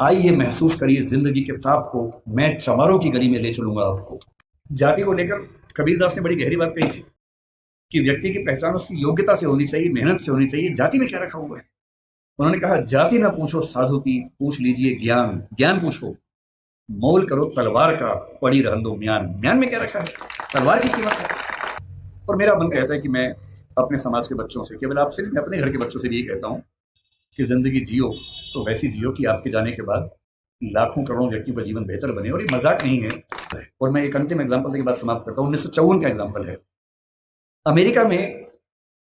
आइए महसूस करिए जिंदगी के ताप को, मैं चमारों की गली में ले चलूंगा आपको। जाति को लेकर कबीरदास ने बड़ी गहरी बात कही थी कि व्यक्ति की पहचान उसकी योग्यता से होनी चाहिए, मेहनत से होनी चाहिए। जाति में क्या रखा हुआ है? उन्होंने कहा, जाति ना पूछो साधु की, पूछ लीजिए ज्ञान। ज्ञान पूछो, मोल करो तलवार का, पड़ी रहन दो म्यान। म्यान में क्या रखा है? तलवार की कीमत है। और मेरा मन कहता है कि मैं अपने समाज के बच्चों से, केवल आपसे नहीं, मैं अपने घर के बच्चों से भी यही कहता हूँ कि जिंदगी जियो तो वैसी जियो कि आपके जाने के बाद लाखों करोड़ों व्यक्तियों का जीवन बेहतर बने। और ये मजाक नहीं है। और मैं एक अंतिम एग्जाम्पल के बाद समाप्त करता हूँ। 1954 का एग्जाम्पल है। अमेरिका में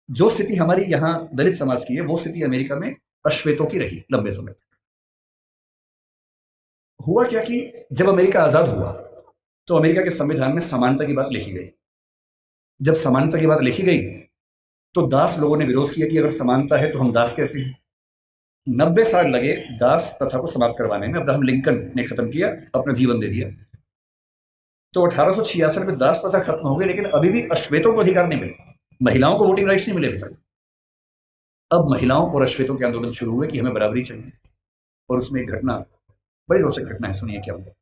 जो स्थिति हमारी यहाँ दलित समाज की है, वो स्थिति अमेरिका में अश्वेतों की रही लंबे समय तक। हुआ क्या कि जब अमेरिका आजाद हुआ तो अमेरिका के संविधान में समानता की बात लिखी गई। जब समानता की बात लिखी गई तो दास लोगों ने विरोध किया कि अगर समानता है तो हम दास कैसे हैं। 90 साल लगे दास प्रथा को समाप्त करवाने में। अब्राहम लिंकन ने खत्म किया, अपना जीवन दे दिया। तो 1866 में दास प्रथा खत्म हो गई, लेकिन अभी भी अश्वेतों को अधिकार नहीं मिले। महिलाओं को वोटिंग राइट्स नहीं मिले अभी तक। अब महिलाओं और अश्वेतों के आंदोलन शुरू हुए कि हमें बराबरी चाहिए। और उसमें एक घटना, बड़ी रोचक घटना है, सुनिए क्या हुआ।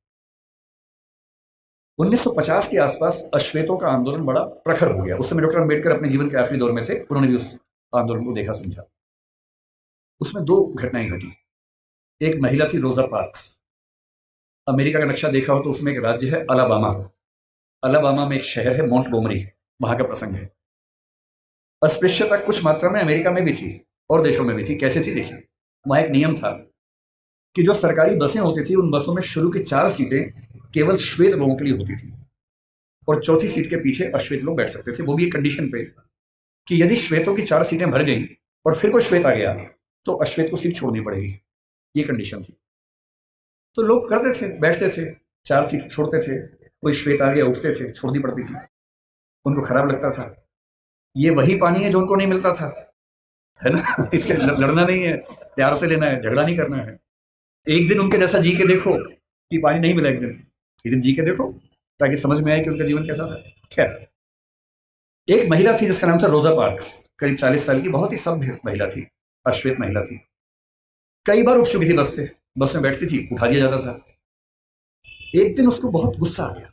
1950 के आसपास अश्वेतों का आंदोलन बड़ा प्रखर हो गया। उस समय डॉक्टर अंबेडकर अपने जीवन के आखिरी दौर में थे, उन्होंने भी उस आंदोलन को देखा समझा। उसमें दो घटनाएं घटी। एक महिला थी रोजा पार्क्स। अमेरिका का नक्शा देखा हो तो उसमें एक राज्य है अलाबामा। अलाबामा में एक शहर है मोंटगोमरी, वहां का प्रसंग है। अस्पृश्यता कुछ मात्रा में अमेरिका में भी थी और देशों में भी थी। कैसे थी देखिए। वहां एक नियम था कि जो सरकारी बसें होती थी उन बसों में शुरू की 4 सीटें केवल श्वेत लोगों के लिए होती थी और चौथी सीट के पीछे अश्वेत लोग बैठ सकते थे। वो भी एक कंडीशन पे कि यदि श्वेतों की 4 सीटें भर गई और फिर कोई श्वेत आ गया तो अश्वेत को सीट छोड़नी पड़ेगी। ये कंडीशन थी। तो लोग करते थे, बैठते थे, 4 सीट छोड़ते थे। कोई श्वेत आ गया, उठते थे, छोड़नी पड़ती थी। उनको खराब लगता था। ये वही पानी है जो उनको नहीं मिलता था, है ना। इसके लड़ना नहीं है, प्यार से लेना है, झगड़ा नहीं करना है। एक दिन उनके जैसा जी के देखो कि पानी नहीं मिला, एक दिन जी के देखो ताकि समझ में आए कि उनका जीवन कैसा था। खैर, एक महिला थी जिसका नाम था रोजा पार्क्स। करीब 40 साल की, बहुत ही सभ्य महिला थी, अश्वेत महिला थी। कई बार उठ चुकी थी बस से, बस में बैठती थी, उठा दिया जाता था। एक दिन उसको बहुत गुस्सा आ गया।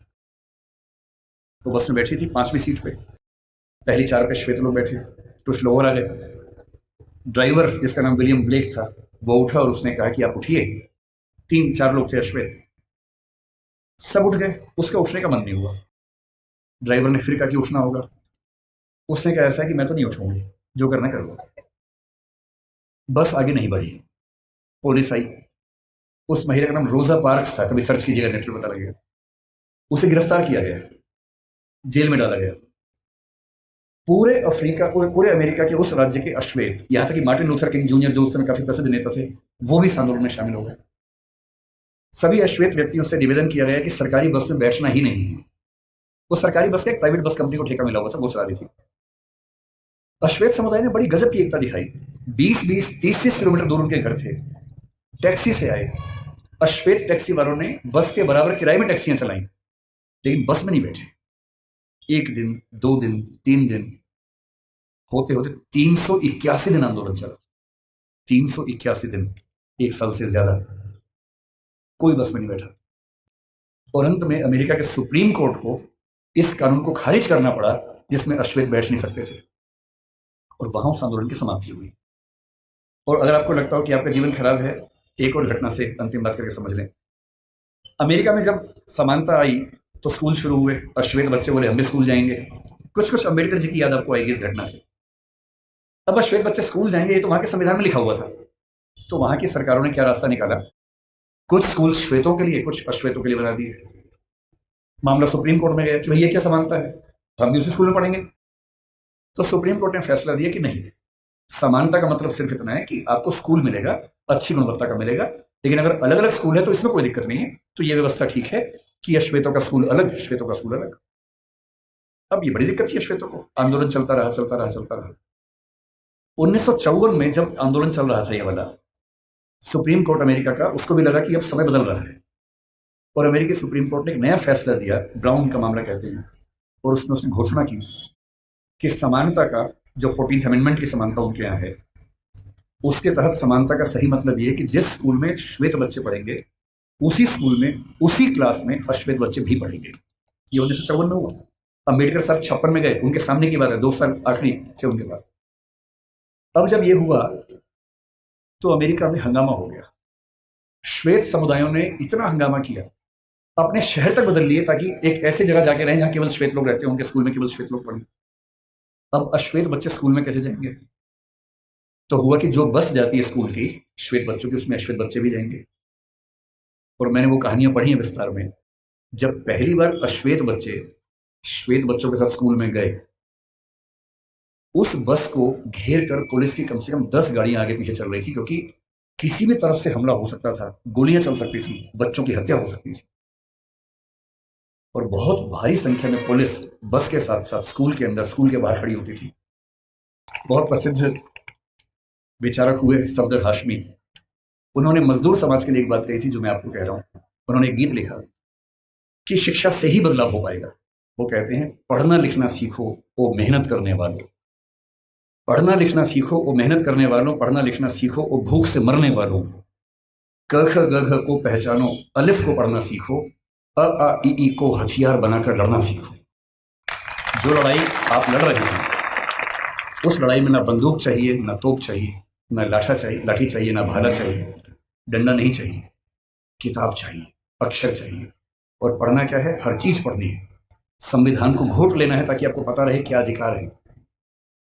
वो बस में बैठी थी 5वीं सीट पे। पहली 4 पे श्वेत लोग बैठे, कुछ लोग और आ गए। ड्राइवर जिसका नाम विलियम ब्लेक था वो उठा और उसने कहा कि आप उठिए। 3-4 लोग थे अश्वेत, सब उठ गए। उसका उठने का मन नहीं हुआ। ड्राइवर ने फिर कहा कि उठना होगा। उसने कहा ऐसा कि मैं तो नहीं उठूंगी, जो करना कर लो। बस आगे नहीं बढ़ी। पुलिस आई। उस महिला का नाम रोजा पार्क्स था, कभी सर्च कीजिएगा नेट पर पता लगेगा। उसे गिरफ्तार किया गया, जेल में डाला गया। पूरे अफ्रीका, पूरे अमेरिका के उस राज्य के अश्वेत, यहां तक कि मार्टिन लूथर किंग जूनियर जो उस समय काफी प्रसिद्ध नेता थे, वो भी इस आंदोलन में शामिल हो गए। सभी अश्वेत व्यक्तियों से निवेदन किया गया कि सरकारी बस में बैठना ही नहीं है। वो सरकारी बस का एक प्राइवेट बस कंपनी को ठेका मिला हुआ था, वो चला रही थी। अश्वेत समुदाय ने बड़ी गजब की एकता दिखाई। 20-20, 30-30 किलोमीटर दूर उनके घर थे, टैक्सी से आए। अश्वेत टैक्सी वालों ने बस के बराबर किराए में टैक्सियां चलाई, लेकिन बस में नहीं बैठे। 1 दिन, 2 दिन, 3 दिन, होते होते 381 दिन आंदोलन चला। 381 दिन, 1 साल से ज्यादा कोई बस में नहीं बैठा। और अंत में अमेरिका के सुप्रीम कोर्ट को इस कानून को खारिज करना पड़ा जिसमें अश्वेत बैठ नहीं सकते थे। और वहां उस आंदोलन की समाप्ति हुई। और अगर आपको लगता हो कि आपका जीवन खराब है, एक और घटना से अंतिम बात करके समझ लें। अमेरिका में जब समानता आई तो स्कूल शुरू हुए। अश्वेत बच्चे बोले हम भी स्कूल जाएंगे। कुछ कुछ अम्बेडकर जी की याद आपको आएगी इस घटना से। अब अश्वेत बच्चे स्कूल जाएंगे, ये तो वहां के संविधान में लिखा हुआ था। तो वहां की सरकारों ने क्या रास्ता निकाला, कुछ स्कूल श्वेतों के लिए, कुछ अश्वेतों के लिए बना दिए। मामला सुप्रीम कोर्ट में गया कि भैया क्या समानता है, हम भी उसी स्कूल में पढ़ेंगे। तो सुप्रीम कोर्ट ने फैसला दिया कि नहीं, समानता का मतलब सिर्फ इतना है कि आपको स्कूल मिलेगा, अच्छी गुणवत्ता का मिलेगा, लेकिन अगर अलग अलग स्कूल है तो इसमें कोई दिक्कत नहीं है। तो यह व्यवस्था ठीक है कि अश्वेतों का स्कूल अलग, श्वेतों का स्कूल अलग। अब ये बड़ी दिक्कत थी अश्वेतों को। आंदोलन चलता रहा, चलता रहा, चलता रहा। 1954 में जब आंदोलन चल रहा था ये वाला, सुप्रीम कोर्ट अमेरिका का, उसको भी लगा कि अब समय बदल रहा है। और अमेरिकी सुप्रीम कोर्ट ने एक नया फैसला दिया, ब्राउन का मामला कहते हैं। और उसमें उसने घोषणा की कि समानता का जो 14th अमेंडमेंट की समानता उनके यहाँ है, उसके तहत समानता का सही मतलब ये है कि जिस स्कूल में श्वेत बच्चे पढ़ेंगे उसी स्कूल में उसी क्लास में अश्वेत बच्चे भी पढ़ेंगे। ये 1954 में हुआ। अम्बेडकर साहब 56 में गए, उनके सामने की बात है, 2 साल आखिरी थे उनके पास। अब जब ये हुआ तो अमेरिका में हंगामा हो गया। श्वेत समुदायों ने इतना हंगामा किया, अपने शहर तक बदल लिए ताकि एक ऐसी जगह जाके रहें जहां केवल श्वेत लोग रहते हैं, उनके स्कूल में केवल श्वेत लोग पढ़ें। अब अश्वेत बच्चे स्कूल में कैसे जाएंगे? तो हुआ कि जो बस जाती है स्कूल की श्वेत बच्चों की, उसमें अश्वेत बच्चे भी जाएंगे। और मैंने वो कहानियां पढ़ी हैं विस्तार में। जब पहली बार अश्वेत बच्चे श्वेत बच्चों के साथ स्कूल में गए, उस बस को घेर कर पुलिस की कम से कम 10 गाड़ियां आगे पीछे चल रही थी, क्योंकि किसी भी तरफ से हमला हो सकता था, गोलियां चल सकती थी, बच्चों की हत्या हो सकती थी। और बहुत भारी संख्या में पुलिस बस के साथ साथ स्कूल के अंदर, स्कूल के बाहर खड़ी होती थी। बहुत प्रसिद्ध विचारक हुए सफदर हाशमी, उन्होंने मजदूर समाज के लिए एक बात कही थी जो मैं आपको कह रहा हूं। उन्होंने एक गीत लिखा कि शिक्षा से ही बदलाव हो पाएगा। वो कहते हैं, पढ़ना लिखना सीखो ओ मेहनत करने वालों, पढ़ना लिखना सीखो ओ मेहनत करने वालों, पढ़ना लिखना सीखो ओ भूख से मरने वालों, क ख ग घ को पहचानो, अलिफ को पढ़ना सीखो, अ आ इ ई को हथियार बनाकर लड़ना सीखो। जो लड़ाई आप लड़ रहे हैं उस लड़ाई में ना बंदूक चाहिए, ना तोप चाहिए, ना लाठी चाहिए, ना भाला चाहिए, डंडा नहीं चाहिए, किताब चाहिए, अक्षर चाहिए। और पढ़ना क्या है? हर चीज पढ़नी है। संविधान को घोट लेना है ताकि आपको पता रहे क्या अधिकार है।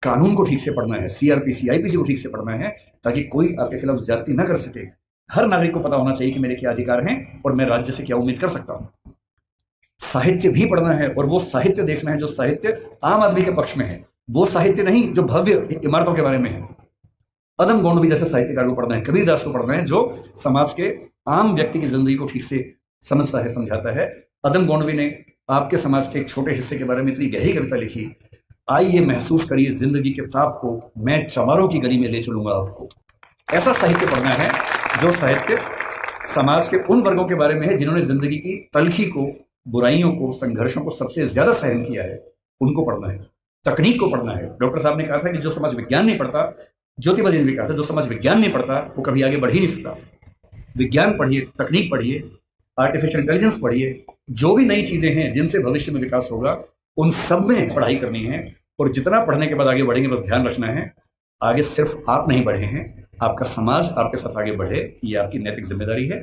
कानून को ठीक से पढ़ना है, सीआरपीसी आईपीसी को ठीक से पढ़ना है ताकि कोई आपके खिलाफ ज्यादती न कर सके। हर नागरिक को पता होना चाहिए कि मेरे क्या अधिकार हैं और मैं राज्य से क्या उम्मीद कर सकता हूं। साहित्य भी पढ़ना है और वो साहित्य देखना है जो साहित्य आम आदमी के पक्ष में है, वो साहित्य नहीं जो भव्य इमारतों के बारे में है। अदम गोंडवी जैसे साहित्यकार को पढ़ना है, कबीरदास को पढ़ना है जो समाज के आम व्यक्ति की जिंदगी को ठीक से समझता है, समझाता है। अदम गोंडवी ने आपके समाज के एक छोटे हिस्से के बारे में इतनी गहरी कविता लिखी, आइए महसूस करिए जिंदगी के ताप को, मैं चमारों की गली में ले चलूंगा आपको। ऐसा साहित्य पढ़ना है जो साहित्य समाज के उन वर्गों के बारे में है जिन्होंने जिंदगी की तलखी को, बुराइयों को, संघर्षों को सबसे ज्यादा सहन किया है, उनको पढ़ना है। तकनीक को पढ़ना है। डॉक्टर साहब ने कहा था कि जो समाज विज्ञान नहीं पढ़ता, ज्योतिबा जी ने भी कहा था, जो समाज विज्ञान नहीं पढ़ता वो कभी आगे बढ़ ही नहीं सकता। विज्ञान पढ़िए, तकनीक पढ़िए, आर्टिफिशियल इंटेलिजेंस पढ़िए, जो भी नई चीजें हैं जिनसे भविष्य में विकास होगा उन सब में पढ़ाई करनी है। और जितना पढ़ने के बाद आगे बढ़ेंगे, बस ध्यान रखना है आगे सिर्फ आप नहीं बढ़े हैं, आपका समाज आपके साथ आगे बढ़े, ये आपकी नैतिक जिम्मेदारी है।